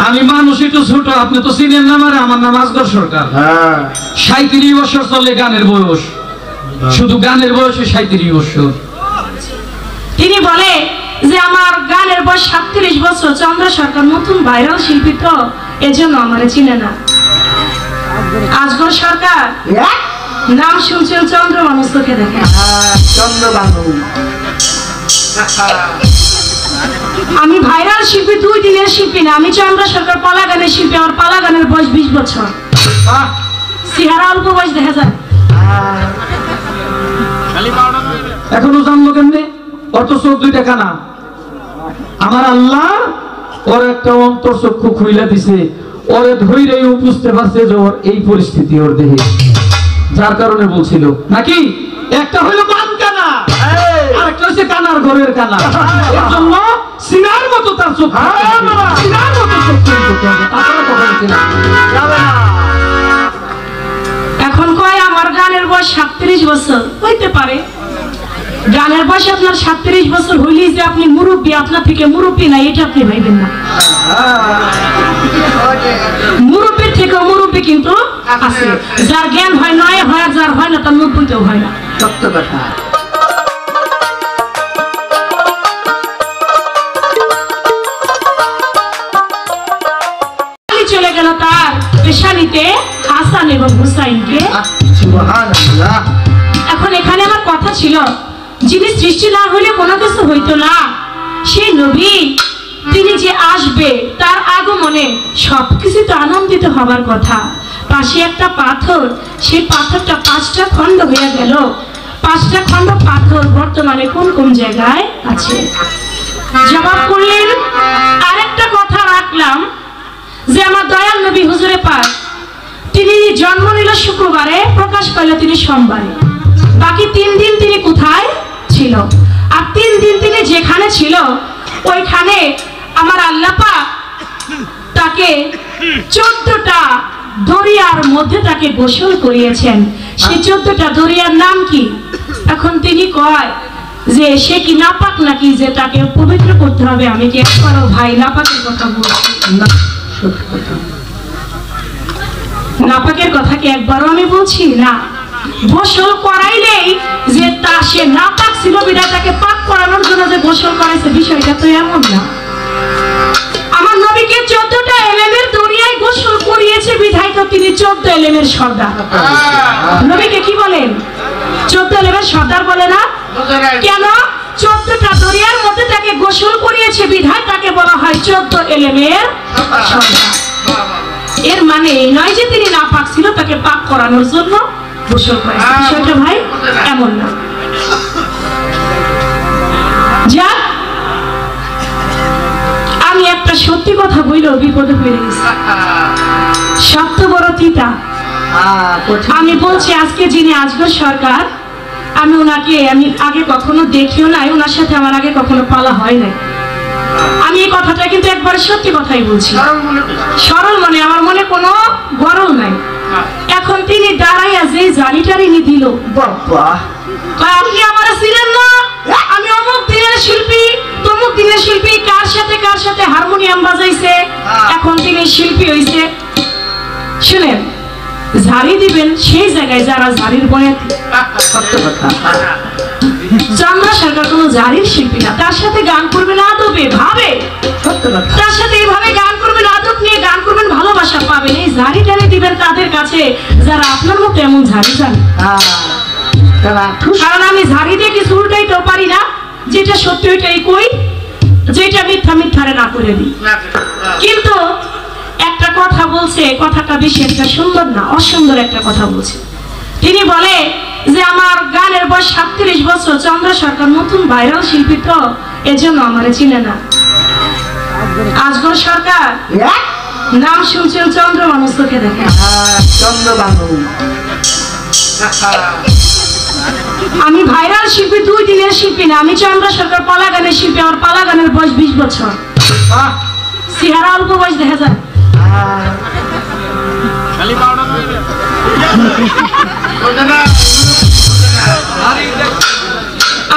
আমি মানুষ একটু ছোট, আপনি তো চিনেন না আমারে। আমার নাম আসগর সরকার। 37 বছর চলে গানের বয়স, শুধু গানের বয়সে 37 বছর। তিনি বলে যে আমার গানের বয়স 37 বছর। চন্দ্র সরকার নতুন ভাইরাল শিল্পী, তো এজন্য আমারে চিনে না। আসগর সরকার নাম শুনছেন, চন্দ্র মানুষ চোখে দেখে। আমি ভাইরাল শিল্পী, 2 দিনের শিল্পী না। আমি চন্দ্র সরকার পালা গানের শিল্পী। আমার পালা গানের বয়স 20 বছর। চেহারা অল্প বয়স দেখা যায়। এখনো জানলো কেমনে? অত চোখ 2টা কানা। আমার আল্লাহ ওর একটা অন্তর চক্ষু খুইলা দিছে, ওরে ধৈর্যই বুঝতে পারছে যে ওর এই পরিস্থিতি ওর দেহে, যার কারণে বলছিল নাকি। একটা হইলো বান কানা, আরেকটা হচ্ছে কানার ঘরের কানা। এর জন্য সিনার মতো তার চোখ, সিনার মতো চোখ করতে হবে, তাছাড়া কখনো চিনা যাবে না। এখন কয় আমার গানের বয়স 37 বছর। হইতে পারে গানের বয়স আপনার 37 বছর হইলেই যে আপনি মুরব্বী, আপনার থেকে মুরব্বী না এটা আপনি ভাইবেন না। মুরব্বীর থেকেও মুরব্বী কিন্তু আছে। যার জ্ঞান হয় নয় হয়, আর যার হয় না তার 90তেও হয় না। সত্য কথা। চলে গেল তার পেশানিতে হাসান এবং হুসাইনকে। সুবহানাল্লাহ। এখন এখানে আমার কথা ছিল, যিনি সৃষ্টি না হলে কোনো কিছু হইতো না, সেই নবী তিনি যে আসবে, তার আগমনে সবকিছু তো আনন্দিত হবার কথা। পাশে একটা পাথর, সেই পাথরটা 5টা খণ্ড হয়ে গেল। 5টা খণ্ড পাথর বর্তমানে কোন কোন জায়গায় আছে? জবাব করলেন, আরেকটা কথা রাখলাম যে আমার দয়াল নবী হুজুরে পাক, তিনি জন্ম নিল শুক্রবারে, প্রকাশ পাইল তিনি সোমবারে। বাকি 3 দিন তিনি কোথায় ছিল? আর 3 দিন তিনি যেখানে ছিল ওইখানে আমার আল্লাহ পাক তাকে 14টা দরিয়ার মধ্যে তাকে গোসল করিয়েছেন। সেই 14টা দরিয়ার নাম কি? এখন তিনি কয় যে সে কি নাপাক নাকি, যে তাকে পবিত্র করতে হবে। আমি কি একবারও ভাই নাপাকের কথা বলছি না? নাপাকের কথা কি একবারও আমি বলছি না। গোসল করাইলেই যে তা সে নাপাক ছিল বিধায় তাকে পাক করানোর জন্য যে গোসল করাইছে, বিষয়টা তো এমন না। আমার নবীকে 14টা এলেমের দরিয়ায় গোসল করিয়েছে বিধায় তো তিনি 14 এলেমের সর্দার। নবীকে কি বলেন? 14 এলেমের সর্দার বলে না কেন? 14টা দরিয়ার মধ্যে তাকে গোসল করিয়েছে বিধায় তাকে বলা হয় 14 এলেমের সর্দার। এর মানে এই নয় যে তিনি নাপাক ছিল, তাকে পাক করানোর জন্য গোসল করেছে। বিষয়টা ভাই এমন না। যাক, আমি একটা সত্যি কথা বইলেও বিপদে পড়ে গেছি। সত্য বড় তিতা। আমি বলছি, আজকে যিনি আসগর সরকার, আমি ওনাকে আমি আগে কখনো দেখিও নাই, ওনার সাথে আমার আগে কখনো পালা হয় নাই। আমি এই কথাটা কিন্তু একবারে সত্যি কথাই বলছি, সরল মনে, আমার মনে কোনো গরল নাই। এখন তিনি দাঁড়াইয়া যে জারিটারি নি দিল, আপনি আমার ছিলেন না, আমি অমুক দিনের শিল্পী, তমুক দিনের শিল্পী, কার সাথে হারমোনিয়াম বাজাইছে, এখন তিনি শিল্পী হইছে। শুনেন, ঝাড়ি দিবেন সেই জায়গায় যারা ঝাড়ির বয়াতি। সত্য কথা। চন্দ্র সরকার কোন ঝাড়ির শিল্পী না, তার সাথে গান করবেন আদবে ভাবে। সত্য কথা। তার সাথে এইভাবে গান করবেন, আদব নিয়ে গান করবেন, ভালোবাসা পাবেন। এই ঝাড়ি টাড়ি দিবেন তাদের কাছে যারা আপনার মতো এমন ঝাড়ি জানে। কারণ আমি ঝাড়ি দিয়ে কিছু উল্টাইতেও পারি না, যেটা সত্যি ওইটাই কই, যেটা মিথ্যা মিথ্যারে না করে দিই। কিন্তু একটা কথা বলছে, কথাটা বেশি একটা সুন্দর না, অসুন্দর একটা কথা বলছে। তিনি বলে যে আমার গানের বয়স 37 বছর। চন্দ্র সরকার নতুন ভাইরাল শিল্পী, তো এজন্য আমারে চিনে না। আসগর সরকার নাম শুনছেন, চন্দ্র মানুষ চোখে দেখে। আমি ভাইরাল শিল্পী, 2 দিনের শিল্পী না। আমি চন্দ্র সরকার পালা গানের শিল্পী। আমার পালা গানের বয়স 20 বছর। চেহারা অল্প বয়স দেখা যায়।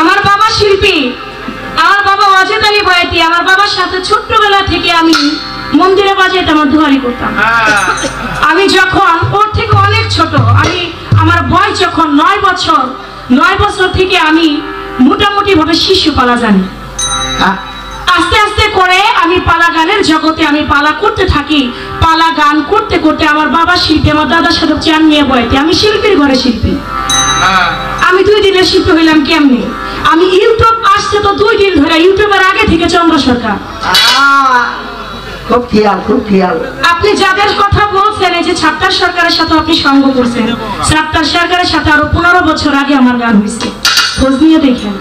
আমার বাবা শিল্পী, আমার বাবা ওয়াজেদ আলী বয়াতি। আমার বাবার সাথে ছোট্টবেলা থেকে আমি মন্দিরে বাজাইতে আমার দুয়ারি করতাম। আমি যখন ওর থেকে অনেক ছোট, আমার বয়স যখন 9 বছর, 9 বছর থেকে আমি মোটামুটি ভাবে শিশু পালা জানি। আস্তে আস্তে করে আমি পালা গানের জগতে আমি পালা করতে থাকি। পালা গান করতে করতে আমার বাবা শিল্পী, আমার দাদা সাহেব চান নিয়ে বইতে, আমি শিল্পীর ঘরে শিল্পী। আমি 2 দিনের শিল্পী হইলাম কেমনি? আমি ইউটিউব আসছে তো 2 দিন ধরে, ইউটিউবের আগে থেকে চন্দ্র সরকার। খুব খেয়াল। আপনি যাদের কথা বলছেন, এই যে ছাত্র সরকারের সাথে আপনি সঙ্গ করছেন, ছাত্র সরকারের সাথে আরো 15 বছর আগে আমার গান হয়েছে, খোঁজ নিয়ে দেখেন।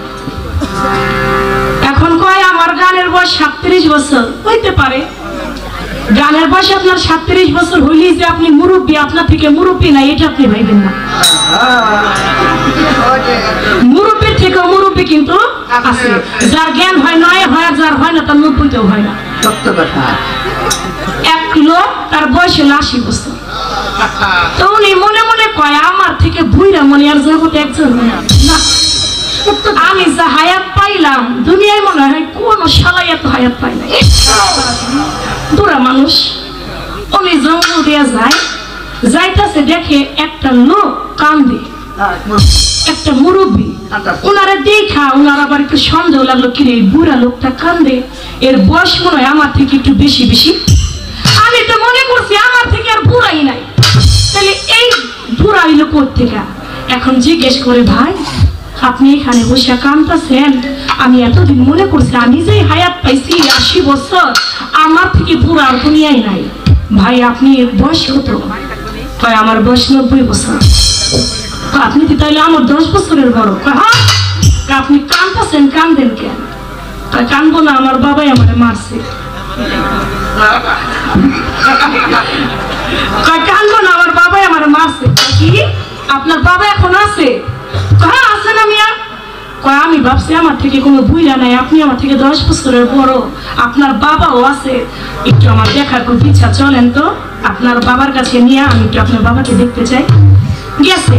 এখন কয় আমার গানের বয়স 37 বছর, হইতে পারে। গানের বয়স আপনার 37 বছর হইলেই যে আপনি মুরব্বী, আপনার থেকে মুরব্বী না এটা আপনি ভাইবেন না। মুরব্বীর থেকেও মুরব্বী কিন্তু আছে, যার জ্ঞান হয় 9 হয়, আর যার হয় না তার 90তেও হয় না। সত্য কথা। এক লোক তার বয়স হলো 80 বছর, তো উনি মনে মনে কয় আমার থেকে বুইরা মনে আর জগতে একজন না। আমি যা হায়াত পাইলাম দুনিয়ায় মনে হয় কোন শালাই এত হায়াত পাই না। বুড়া মানুষ, উনি জঙ্গল দিয়ে যাইতেছে, দেখে একটা লোক কান্দে, একটা মুরব্বী। ওনারা দেখা ওনার আবার একটু সন্দেহ লাগলো, কিরে বুড়া লোকটা কান্দে, এর বয়স মনে হয় আমার থেকে একটু বেশি বেশি। আমি তো মনে করছি আমার থেকে আর বুড়াই নাই, তাহলে এই বুড়া হইলো কোত্থেকে? এখন জিজ্ঞেস করে, ভাই আপনি এখানে বসে কাঁদতেছেন, আমি এতদিন মনে করছি আমি যে হায়াত পাইছি 80 বছর, আমার থেকে বুড়া আর দুনিয়ায় নাই। ভাই আপনি বয়স কত? কয় আমার বয়স 90 বছর। আপনি কি তাইলে আমার 10 বছরের বড়? হ্যাঁ। আপনি কাঁদতেছেন, কাঁদেন কেন? কাঁদবো না, আমার বাবাই আমাকে মারছে। কাঁদবো না, আমার বাবাই আমার মারছে। কি আপনার বাবা এখন আছে? হ্যাঁ আছে না মিয়া। আমি ভাবছি আমার থেকে কোনো বুইরা নাই, আপনি আমার থেকে 10 বছরের বড়, আপনার বাবাও আছে, একটু আমার দেখার খুব ইচ্ছা, চলেন তো আপনার বাবার কাছে নিয়ে আমি একটু আপনার বাবাকে দেখতে চাই। গেছে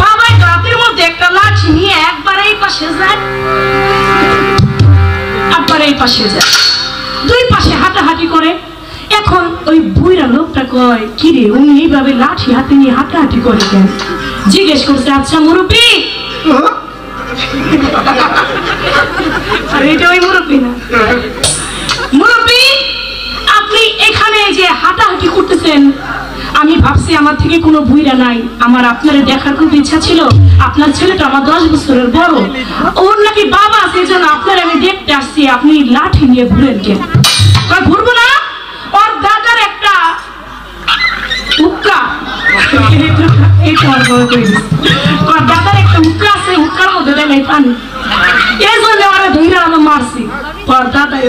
বাবা, রাতের মধ্যে একটা লাঠি নিয়ে একবার এই পাশে যায়, একবার এই পাশে যায়, 2 পাশে হাঁটাহাঁটি করে। এখন ওই বুইরা লোকটা কয়, কিরে উনি এইভাবে লাঠি হাতে নিয়ে হাঁটাহাঁটি করে কেন? জিজ্ঞেস করছে, আচ্ছা মুরব্বী, এটা ওই মুরব্বী না, মুরব্বী আপনি এখানে যে হাঁটাহাঁটি করতেছেন, আমি ভাবছি আমার থেকে কোনো বুইরা নাই, আমার আপনারে দেখার খুব ইচ্ছা ছিল, আপনার ছেলেটা আমার 10 বছরের বড়, ওর নাকি বাবা আছে, এই জন্য আপনার আমি দেখতে আসছি, আপনি লাঠি নিয়ে ঘুরেন কেন? ঘুরবো না, ওর দাদার একটা হুক্কা, দাদার একটা হুক্কা আছে, হুক্কার মধ্যে দেয় নাই পানি, এই জন্য ওরা ধৈর্য আমি মারছি। ওর দাদাই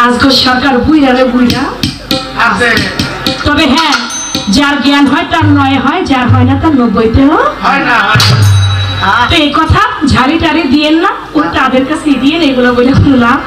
আজকে সরকার বুইরা রে বুইরা। তবে হ্যাঁ, যার জ্ঞান হয় তার 9 হয়, যার হয় না তার 90তেও হয় না। তো এই কথা ঝাড়ি টাড়ি দিয়েন না, তাদের কাছে দিয়েন, এগুলো বলে কোনো লাভ।